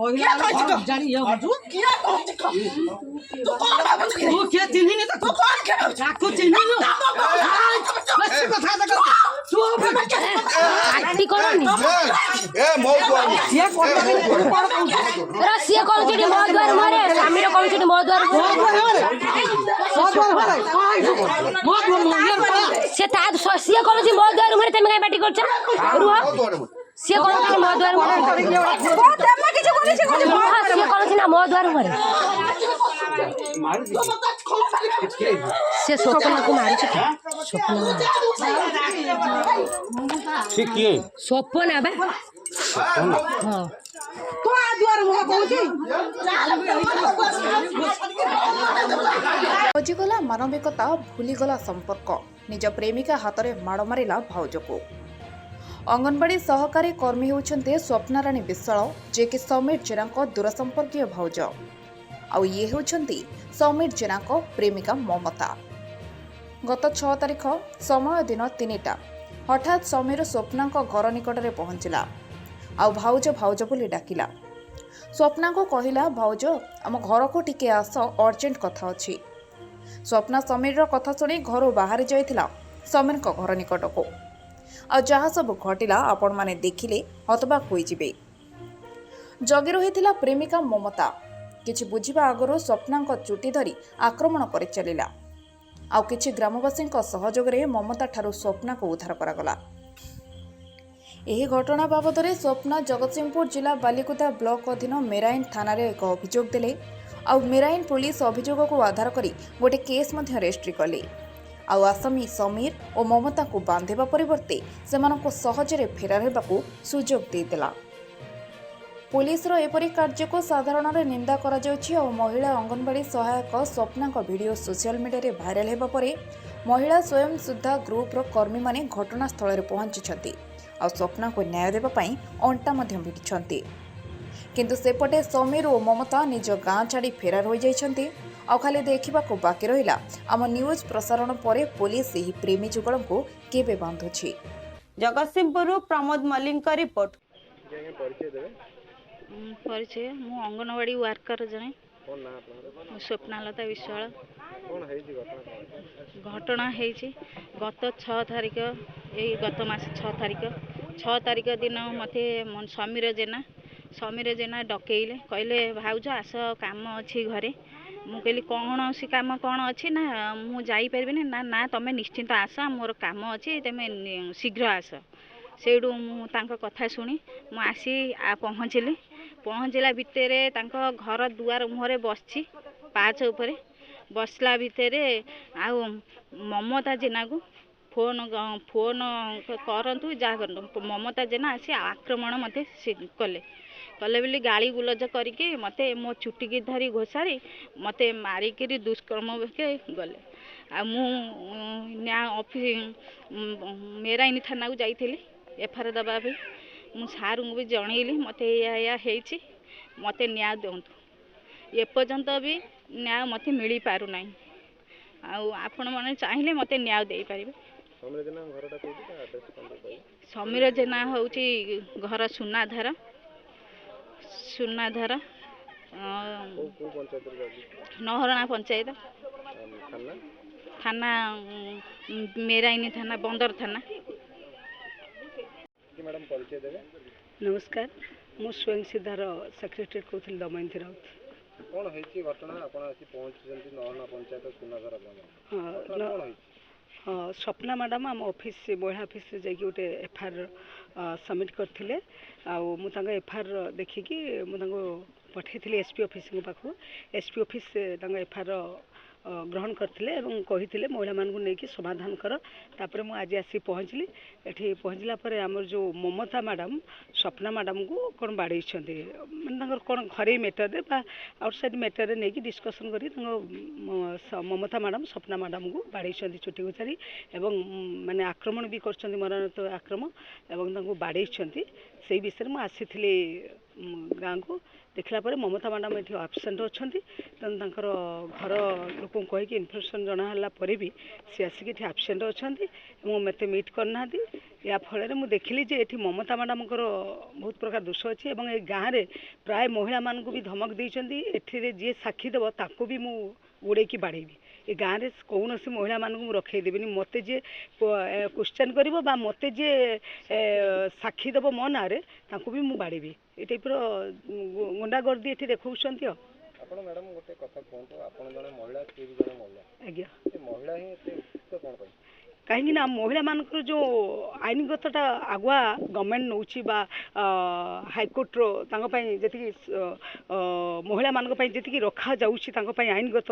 जानी ये बाजू किया कौन दिखा तू कौन बाबू तू क्या चिन्ही नहीं तू कौन क्या आपको चिन्ही लो बस कथा तक तू आटी कोनी ए मौ दुआर ये कौन रसिया कौन चीटी मो द्वार मारे सामीर कौन चीटी मो द्वार से ता ससिया कौन सी मो द्वार मारे तमे काई पार्टी करछ रुह से कौन सी मो द्वार मारे तमे किछ कोनी से कोनी से कौन सी ना मो द्वार मारे से स्वप्न को मारी छ स्वप्न ठीक है स्वप्न बा हां तो आ द्वार मो कहूची हजिगला मानविकता भूलीगला संपर्क निज प्रेमिका हाथ में माड़ मारा भाउज को अंगनवाड़ी सहकारी कर्मी होउछन्ते स्वप्नाराणी विश्वाल जे कि समीर जेना दूर संपर्कीय भाउज आउ ये होउछन्ती समीर जेना प्रेमिका ममता गत 6 तारिख समय दिन 3टा हठात समीर स्वप्ना घर निकट में पहुंचला आउ भाउज भाउज बोली डाकिला स्वप्ना को कहला भाउज आम घर को टिके आस अर्जेंट कथा अछि स्वप्ना समीर कथा शुणी घर बाहर जाइथिला समीर घर निकट को आ जहाँ सब घटिला आपण माने देखिले हतबाक होइजिबे जगी रहिथिला प्रेमिका ममता किछि बुझिबा आगरो स्वप्ना चुटी धरी आक्रमण कर चलिला आउ किछि ग्रामवासी सहयोग रे ममता ठारू स्वप्ना को उद्धार करागला ଏହି ଘଟଣା ବାବଦରେ ସ୍ୱପ୍ନା ଜଗତସିଂହପୁର ଜିଲ୍ଲା ବାଲିକୁଦା ବ୍ଲକ ଅଧୀନ ମେରାଇନ୍ ଥାନାରେ ଏକ ଅଭିଯୋଗ ଦେଲେ ଆଉ ମେରାଇନ୍ ପୁଲିସ ଅଭିଯୋଗକୁ ଆଧାର କରି ଗୋଟେ କେସ୍ ମଧ୍ୟ ରେଜିଷ୍ଟ୍ରି କଲେ ଆଉ ଆସାମୀ ସମୀର ଓ ମମତାଙ୍କୁ ବାନ୍ଧିବା ପରିବର୍ତ୍ତେ ସେମାନଙ୍କୁ ସହଜରେ ଫେରାର ହେବାକୁ ସୁଯୋଗ ଦେଇଦେଲା ପୁଲିସର ଏପରି କାର୍ଯ୍ୟକୁ ସାଧାରଣରେ ନିନ୍ଦା କରାଯାଉଛି ଆଉ ମହିଳା ଅଙ୍ଗନବାଡ଼ି ସହାୟକ ସ୍ୱପ୍ନାଙ୍କ ଭିଡ଼ିଓ ସୋସିଆଲ ମିଡ଼ିଆରେ ଭାଇରାଲ ହେବା ପରେ ମହିଳା ସ୍ୱୟଂ ସୁଦ୍ଧା ଗ୍ରୁପର କର୍ମୀମାନେ ଘଟଣାସ୍ଥଳରେ ପହଞ୍ଚିଛନ୍ତି ଆଉ ସ୍ୱପ୍ନାକୁ ନ୍ୟାୟ ଦେବା ପାଇଁ ଅଣ୍ଟା ମଧ୍ୟ ଭିଡ଼ିଛନ୍ତି କିନ୍ତୁ ସେପଟେ ସମୀର ଓ ମମତା ନିଜ ଗାଁ ଛାଡ଼ି ଫେରାର ହୋଇଯାଇଛନ୍ତି ଆଉ ଖାଲି ଦେଖିବାକୁ ବାକି ରହିଲା ଆମ ନ୍ୟୁଜ୍ ପ୍ରସାରଣ ପରେ ପୁଲିସ ଏହି ପ୍ରେମୀ ଯୁଗଳଙ୍କୁ କେବେ ବାନ୍ଧୁଛି। ଜଗତସିଂହପୁର ପ୍ରମୋଦ ମଲ୍ଲିକଙ୍କ ରିପୋର୍ଟ। परिचय मु अंगनवाड़ी वर्कर जने स्वप्नालता विश्वाल घटना है गत 6 तारिख गत मास 6 तारिख दिन मते समीर जेना डकेइले कहले भाउज आस काम अच्छी घरे मु कहली कौन सी काम कौन अच्छी ना मु जाई परिबिनी ना ना तमे निश्चिंत आस मोर काम अच्छी तमे शीघ्र आस सेडू मु तांका कथा शुणी मु आसी पहुँचला भितर घर दुआर मुहरे बसची पाच उपरे बसला भितर आउ ममता जेना को फोन करतु जहाँ करतु ममता जेना आसी आक्रमण मते कले बोली गाड़ी गुलज करके मते मो चुटी की धरी घोषारी मते मारिकी दुष्कर्म के गले आ मु ऑफिस मेराइनी थाना को जाइली एफआईआर दबा भी मु सारू भी जनइली मते या हेछि मते न्याय दिंतु एपर्यंत भी न्याय मते मिली पारु नाही आपण माने चाहिले मते न्याय दे पारिबे। समीर जेना होउची घर सुनाधार नहरणा पंचायत थाना मेराइनी थाना बंदर थाना। नमस्कार मु स्वयं सिद्धार सेक्रेटरी कहूँ दमयंती राउत कौन है घटना आप नहरणा पंचायत सुनाधार हाँ स्वप्ना मैडम आम ऑफिस महिला ऑफिस जाकि गोटे एफआईआर सबमिट करते एफआईआर देखिकी मुझे पठे एसपी ऑफिस पाखु एसपी ऑफिस एफआईआर ग्रहण करते कही महिला मानू नहीं समाधान कर तापर मुझे आज आसी पहुँचली एठी पहुँचला पर आमर जो ममता मैडम स्वप्ना मैडम को कौन बाड़े माने कौन घरे मैटर आउटसाइड मैटर नहीं डिस्कसन कर ममता मैडम स्वप्ना मैडम को बाड़े चुटी गुचारी एवं माने आक्रमण भी कर मरणत आक्रमण एवं बाड़े से विषय मुझे आसी गाँव को देखला पर ममता मैडम ये आबसेंट अच्छा तेनाली घर लोक कहीकि इनफर्मेशन जनाला भी सी आसिक आबसेंट अच्छा मत मीट करना या फल में देखिली जे एठी ममता मैडमकर बहुत प्रकार दोष अच्छी और ये गाँव में प्राय महिला मानक भी धमक देती एठी जी साक्षी देव ताको भी मु उड़े की बाड़ेबी ए गाँव में कौन सी महिला मानक रखे देवी मत जे क्वेश्चन कर मत जे साक्षी देव मो ना भी मु बाड़ेबी ये टाइप गुंडागर्दी ये देखा ଆପଣ ମ୍ୟାଡ଼ାମ ଗୋଟେ କଥା କୁହନ୍ତୁ ଆପଣ ଜଣେ ମହିଳା କିଏ ବି ଜଣେ ମହିଳା आज्ञा ସେ ମହିଳା ହିଁ ଏତେ ଉପଯୁକ୍ତ କ'ଣ ପାଇଁ कहीं महिला मानकर जो आईनगतटा आगुआ गवर्नमेंट नौची बा हाईकोर्टर जी महिला मान जी रखा जाऊँगी आईनगत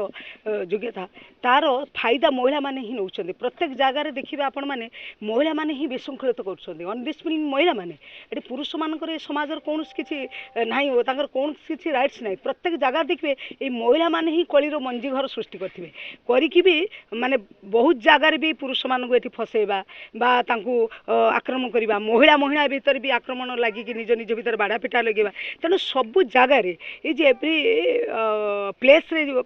योग्यता तार फायदा महिला माने ही नौ प्रत्येक जगार देखिए आपण मैंने महिला माने ही विशृंखलित कर अनडिसिप्लिन महिला माने ये पुरुष मानकर समाज कौन किसी ना कौन किसी राइट्स ना प्रत्येक जगह देखिए ये महिला माने ही कलिर मंजी घर सृष्टि करेंगे करी भी माने बहुत जगार भी पुरुष को ये फसैबा आक्रमण करवा महिला महिला भितर भी आक्रमण लगिक निज निज भर बाड़ा पिटा लगे तेणु सबू जगार ये एवरी प्लेस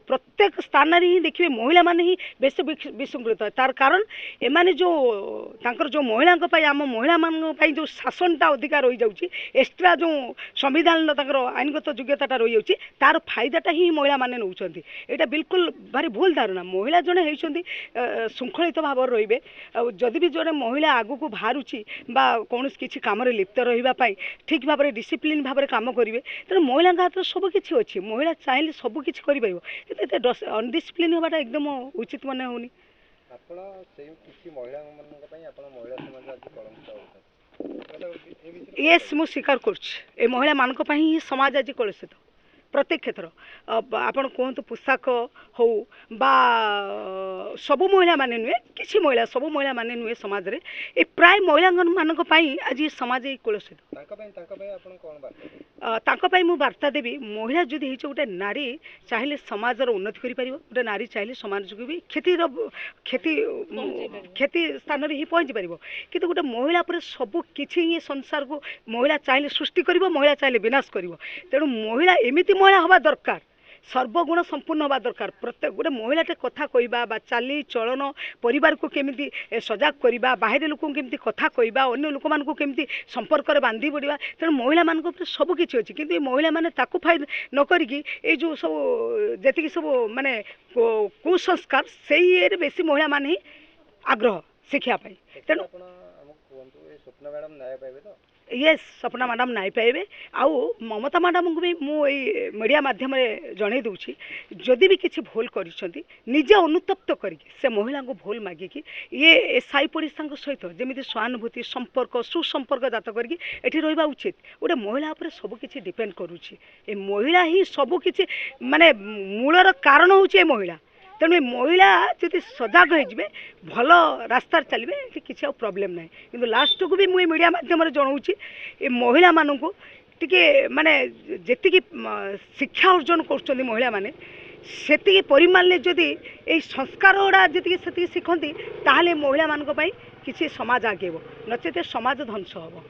प्रत्येक स्थान ही देखिए महिला माने ही बेस विशृंखलित तार कारण एमाने जो जो महिला आम महिला मान जो शासनटा अधिकार रही जाऊँगी एक्सट्रा जो संविधान आईनगत योग्यता रही जाऊँगी तार फायदाटा ही महिला माने नौ यहाँ बिल्कुल भारी भूल धारणा महिला जड़े होती श्रृंखलित भाव रे जदि भी जड़े महिला आगु को बाहरुची कौन किसी कम लिप्त रही ठीक भाव में डिसिप्लिन भाव में कम करेंगे तेणु महिला हाथ में सबकि अच्छी महिला चाहिए सबकि अनडिसिप्लिन होगा एकदम उचित मन होनी ଆପଣ ସେଇ କିଛି ମହିଳାମାନଙ୍କ ପାଇଁ ଆପଣ ମହିଳା ସମାଜ ଆଜି କଳଙ୍କିତ येस मु स्वीकार कर महिला मान ही समाज आज कलुषित प्रत्येक क्षेत्र आपण कहतु पोशाक हो बा सबू महिला माने नुहे किसी महिला सबू महिला माने नुहे समाज रे ए प्राय महिला मानक पई आज समाज कलुषित मु वार्ता देवी महिला जदि गोटे नारी चाहिए समाज उन्नति कर गोटे नारी चाहिए समाज को भी क्षति स्थान ही पहुँची पार कि गोटे महिला पर सब किसी संसार को महिला चाहिए सृष्टि कर महिला चाहिए विनाश कर तेणु महिला एमती महिला हवा दरकार सर्वगुण संपूर्ण हवा दरकार प्रत्येक गोटे महिलाटे कथा कहवा चाली चलन परिवार को केमिति सजाग करवा बाहर लोक केमिति कथा कहवा अन्य लोक मान केमिति संपर्क बांधी पड़ा तेणु महिला मान सबकि अच्छी किंतु महिला माने ताकू फायदा न करिकी ए जो सब जी सब माने कुसंस्कार से ये बेसी महिला मान ही आग्रह शिखापी तेणु स्वप्ना मैडम न्याय पाइबे तो येस सपना मैडम नाई पाइबे आउ ममता मैडम को भी मुझे मीडिया माध्यम जन दूची जदि भी किसी भूल कर निजे अनुतप्त करके महिला को भूल मागिकी ये साई पड़ोसा सहित जमी सहानुभूति संपर्क सुसंपर्क जात करके रहा उचित गोटे महिला उपर सबकि डिपेंड करुच्ची महिला ही सबकि माने मूलर कारण हूँ महिला तेणु महिला जी सजग हो भल रास्तार चलिए किसी प्रोब्लेम ना कि लास्ट को भी मुझे मीडिया माध्यम जनाऊँगी ये महिला मानू टी माने जी शिक्षा अर्जन कर महिला माने से परिमाण जदि ये संस्कार गुड़ा जी से शिखती ताहले महिला मानक किसी समाज आगेब नचेत समाज ध्वंस हम।